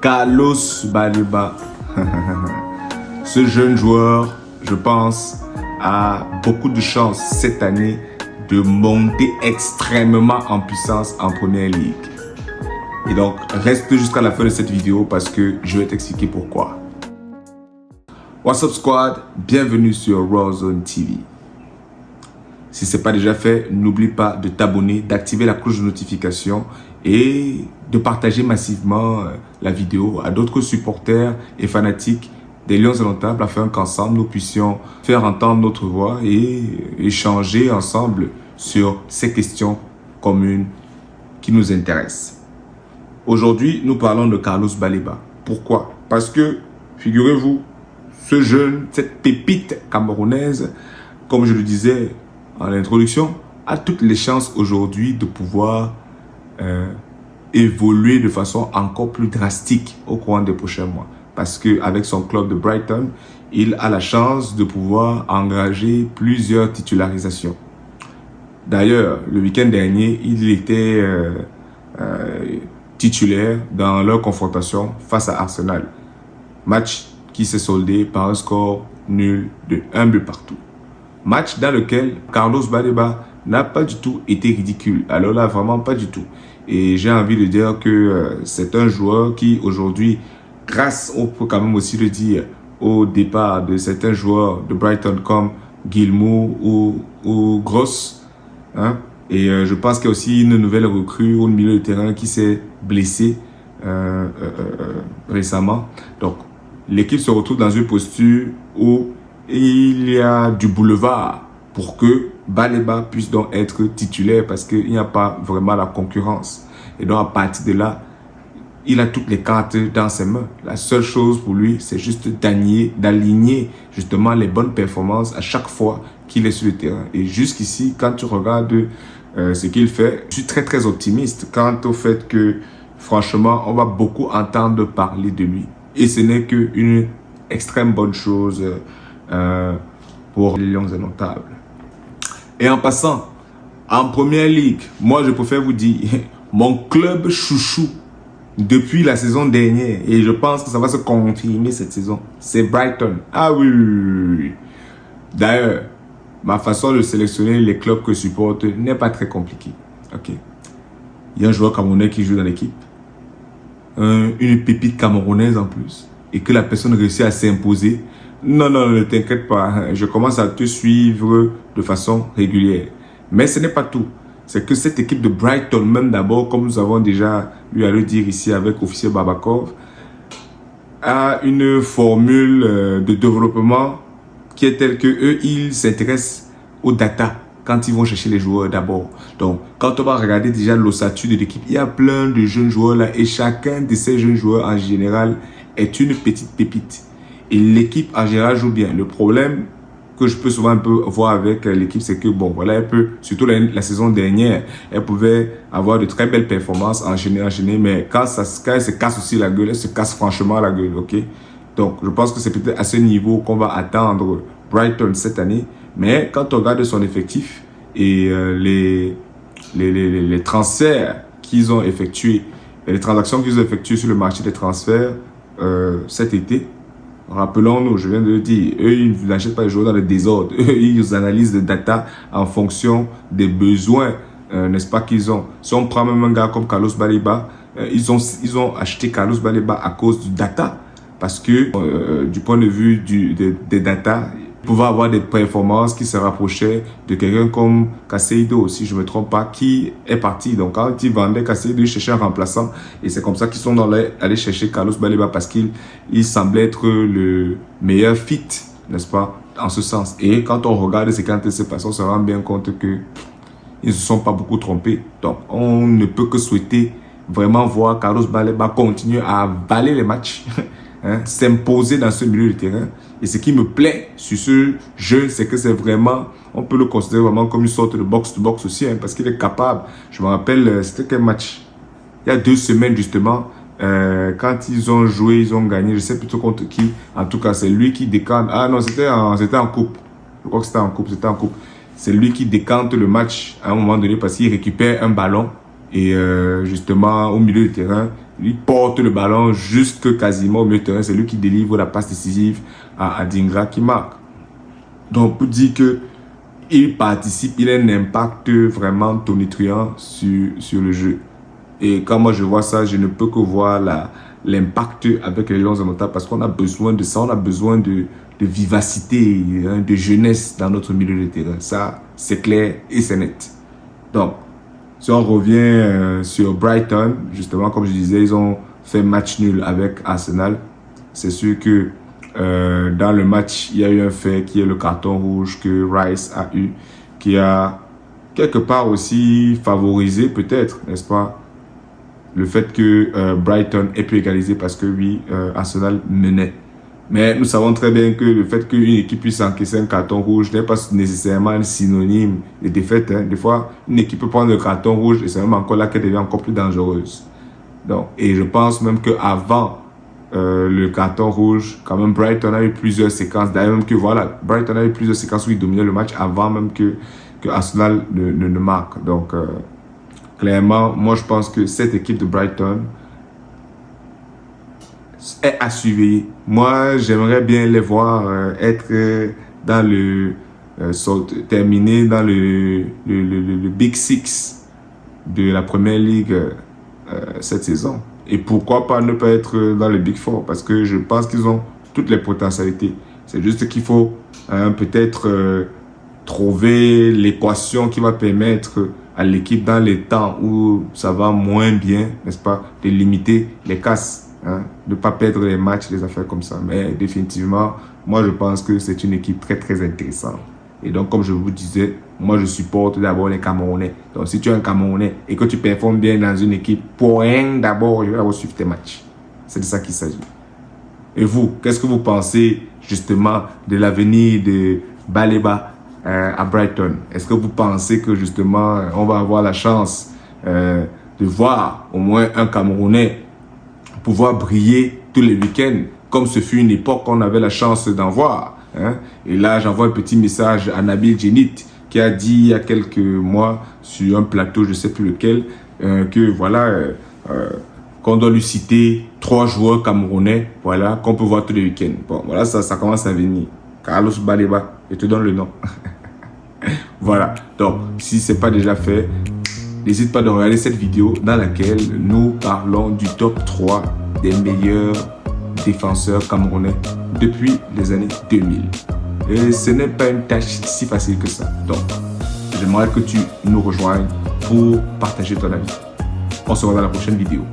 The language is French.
Carlos Baleba. Ce jeune joueur, je pense, a beaucoup de chance cette année de monter extrêmement en puissance en Première Ligue. Et donc, reste jusqu'à la fin de cette vidéo parce que je vais t'expliquer pourquoi. What's up squad? Bienvenue sur Rawzone TV. Si ce n'est pas déjà fait, n'oublie pas de t'abonner, d'activer la cloche de notification et de partager massivement la vidéo à d'autres supporters et fanatiques des Lions Indomptables afin qu'ensemble nous puissions faire entendre notre voix et échanger ensemble sur ces questions communes qui nous intéressent. Aujourd'hui, nous parlons de Carlos Baleba. Pourquoi? Parce que, figurez-vous, ce jeune, cette pépite camerounaise, comme je le disais en introduction, a toutes les chances aujourd'hui de pouvoir évoluer de façon encore plus drastique au cours des prochains mois. Parce qu'avec son club de Brighton, il a la chance de pouvoir engager plusieurs titularisations. D'ailleurs, le week-end dernier, il était titulaire dans leur confrontation face à Arsenal. Match qui s'est soldé par un score nul de 1 but partout. Match dans lequel Carlos Baleba n'a pas du tout été ridicule. Alors là, vraiment pas du tout. Et j'ai envie de dire que c'est un joueur qui aujourd'hui, grâce, on peut quand même aussi le dire, au départ de certains joueurs de Brighton comme Gilmour ou Gross, hein, et je pense qu'il y a aussi une nouvelle recrue au milieu de terrain qui s'est blessée récemment. Donc, l'équipe se retrouve dans une posture où il y a du boulevard pour que Baleba puisse donc être titulaire parce qu'il n'y a pas vraiment la concurrence. Et donc, à partir de là, il a toutes les cartes dans ses mains. La seule chose pour lui, c'est juste d'aligner justement les bonnes performances à chaque fois qu'il est sur le terrain. Et jusqu'ici, quand tu regardes ce qu'il fait, je suis très optimiste quant au fait que, franchement, on va beaucoup entendre parler de lui. Et ce n'est qu'une extrême bonne chose pour les Lions Indomptables. Et en passant, en Première Ligue, moi je préfère vous dire, mon club chouchou depuis la saison dernière, et je pense que ça va se confirmer cette saison, c'est Brighton. Ah oui. D'ailleurs, ma façon de sélectionner les clubs que je supporte n'est pas très compliquée. Ok. Il y a un joueur camerounais qui joue dans l'équipe, une pépite camerounaise en plus, et que la personne réussit à s'imposer. Non, ne t'inquiète pas, je commence à te suivre de façon régulière. Mais ce n'est pas tout. C'est que cette équipe de Brighton, même d'abord, comme nous avons déjà eu à le dire ici avec officier Babakov, a une formule de développement qui est telle que eux, ils s'intéressent aux data quand ils vont chercher les joueurs d'abord. Donc, quand on va regarder déjà l'ossature de l'équipe, il y a plein de jeunes joueurs là et chacun de ces jeunes joueurs en général est une petite pépite. Et l'équipe en général joue bien. Le problème que je peux souvent un peu voir avec l'équipe, c'est que bon, voilà, elle peut, surtout la saison dernière, elle pouvait avoir de très belles performances, enchaîner, mais quand elle se casse aussi la gueule, elle se casse franchement la gueule, ok? Donc, je pense que c'est peut-être à ce niveau qu'on va attendre Brighton cette année. Mais quand on regarde son effectif et les transferts qu'ils ont effectués, les transactions qu'ils ont effectuées sur le marché des transferts cet été, rappelons-nous, je viens de le dire, eux, ils n'achètent pas les joueurs dans le désordre. Eux, ils analysent les data en fonction des besoins, n'est-ce pas, qu'ils ont. Si on prend même un gars comme Carlos Baleba, ils ont acheté Carlos Baleba à cause du data. Parce que du point de vue des data, ils pouvaient avoir des performances qui se rapprochaient de quelqu'un comme Caicedo, si je ne me trompe pas, qui est parti. Donc quand ils vendaient Caicedo, ils cherchaient un remplaçant. Et c'est comme ça qu'ils sont allés chercher Carlos Baleba parce qu'il semblait être le meilleur fit, n'est-ce pas, en ce sens. Et quand on regarde ce qui s'est passé, on se rend bien compte que ils ne se sont pas beaucoup trompés. Donc on ne peut que souhaiter vraiment voir Carlos Baleba continuer à avaler les matchs. Hein, s'imposer dans ce milieu de terrain. Et ce qui me plaît sur ce jeune, c'est que c'est vraiment, on peut le considérer vraiment comme une sorte de box-to-box aussi, hein, parce qu'il est capable. Je me rappelle, c'était quel match? Il y a 2 semaines justement, quand ils ont joué, ils ont gagné, je sais plutôt contre qui. En tout cas, c'est lui qui décante. Ah non, c'était en coupe. Je crois que c'était en coupe, C'est lui qui décante le match à un moment donné parce qu'il récupère un ballon et justement au milieu du terrain, il porte le ballon jusque quasiment au milieu de terrain. C'est lui qui délivre la passe décisive à Adingra qui marque. Donc, pour dire que il participe, il a un impact vraiment tonitruant sur le jeu. Et quand moi je vois ça, je ne peux que voir l'impact avec les Lions indomptables parce qu'on a besoin de ça, on a besoin de vivacité, hein, de jeunesse dans notre milieu de terrain. Ça, c'est clair et c'est net. Donc, si on revient sur Brighton, justement, comme je disais, ils ont fait match nul avec Arsenal. C'est sûr que dans le match, il y a eu un fait qui est le carton rouge que Rice a eu, qui a quelque part aussi favorisé peut-être, n'est-ce pas, le fait que Brighton ait pu égaliser parce que oui, Arsenal menait. Mais nous savons très bien que le fait qu'une équipe puisse encaisser un carton rouge n'est pas nécessairement un synonyme de défaite. Hein. Des fois, une équipe peut prendre le carton rouge et c'est même encore là qu'elle devient encore plus dangereuse. Donc, et je pense même qu'avant le carton rouge, quand même Brighton a eu plusieurs séquences. D'ailleurs, même que voilà, Brighton a eu plusieurs séquences où il dominait le match avant même que Arsenal ne marque. Donc, clairement, moi je pense que cette équipe de Brighton est à surveiller. Moi, j'aimerais bien les voir être dans terminer dans le Big Six de la Première Ligue cette saison. Et pourquoi pas ne pas être dans le Big Four? Parce que je pense qu'ils ont toutes les potentialités. C'est juste qu'il faut peut-être trouver l'équation qui va permettre à l'équipe dans les temps où ça va moins bien, n'est-ce pas, de limiter les casses. Hein, de ne pas perdre les matchs, des affaires comme ça. Mais définitivement, moi je pense que c'est une équipe très très intéressante. Et donc comme je vous disais, moi je supporte d'abord les Camerounais. Donc si tu es un Camerounais et que tu performes bien dans une équipe, pour rien d'abord, je vais d'abord suivre tes matchs. C'est de ça qu'il s'agit. Et vous, qu'est-ce que vous pensez justement de l'avenir de Baleba à Brighton? Est-ce que vous pensez que justement on va avoir la chance de voir au moins un Camerounais pouvoir briller tous les week-ends, comme ce fut une époque qu'on avait la chance d'en voir. Hein? Et là, j'envoie un petit message à Nabil Djenit, qui a dit il y a quelques mois, sur un plateau, je ne sais plus lequel, que voilà, qu'on doit lui citer 3 joueurs camerounais, voilà, qu'on peut voir tous les week-ends. Bon, voilà, ça commence à venir. Carlos Baleba, je te donne le nom. Voilà, donc, si ce n'est pas déjà fait, n'hésite pas à regarder cette vidéo dans laquelle nous parlons du top 3 des meilleurs défenseurs camerounais depuis les années 2000. Et ce n'est pas une tâche si facile que ça. Donc, j'aimerais que tu nous rejoignes pour partager ton avis. On se revoit dans la prochaine vidéo.